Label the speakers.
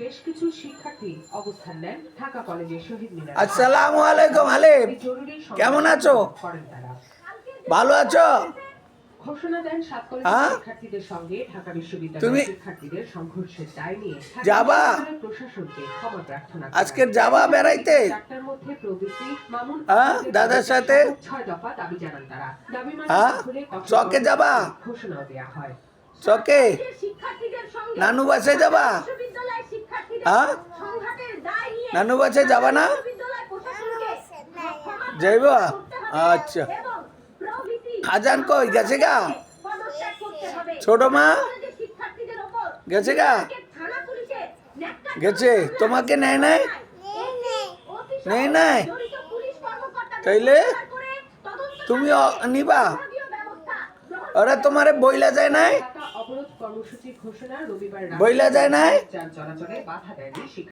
Speaker 1: বেশ কিছু শিক্ষার্থী অবস্থান নেন ঢাকা কলেজের শহীদ মিনার।
Speaker 2: আসসালামু আলাইকুম হালিম, কেমন আছো?
Speaker 1: করেন তারা।
Speaker 2: ভালো আছো?
Speaker 1: ঘোষণা দেন সাত কলেজের শিক্ষার্থীদের সঙ্গে ঢাকা বিশ্ববিদ্যালয়ের শিক্ষার্থীদের সংঘর্ষের দায় নিয়ে
Speaker 2: যাবা
Speaker 1: প্রশাসনকে ক্ষমা প্রার্থনা।
Speaker 2: আজকে যাবা বেড়াইতে?
Speaker 1: চারটার মধ্যে প্রবৃত্তি মামুন
Speaker 2: দাদার সাথে
Speaker 1: 6 দফা দাবি জানান তারা। দাবি
Speaker 2: চকে যাবা?
Speaker 1: ঘোষণা দেওয়া হয়।
Speaker 2: চকে নানু বাসে যাবা? নানু বাসে যাবা না? যাইবা? আচ্ছা, আজান কই গেছে গা? ছোট মা গেছে গা? গেছে? তোমাকে নেয় নাই? নেই নাই? তাইলে তুমি নিবা? ওরা তোমারে বইলা যায় নাই?
Speaker 1: অবরোধ কর্মসূচি ঘোষণা রবিবার
Speaker 2: বইলা যায় নাই?
Speaker 1: যান চলাচলে বাধা দেয়নি।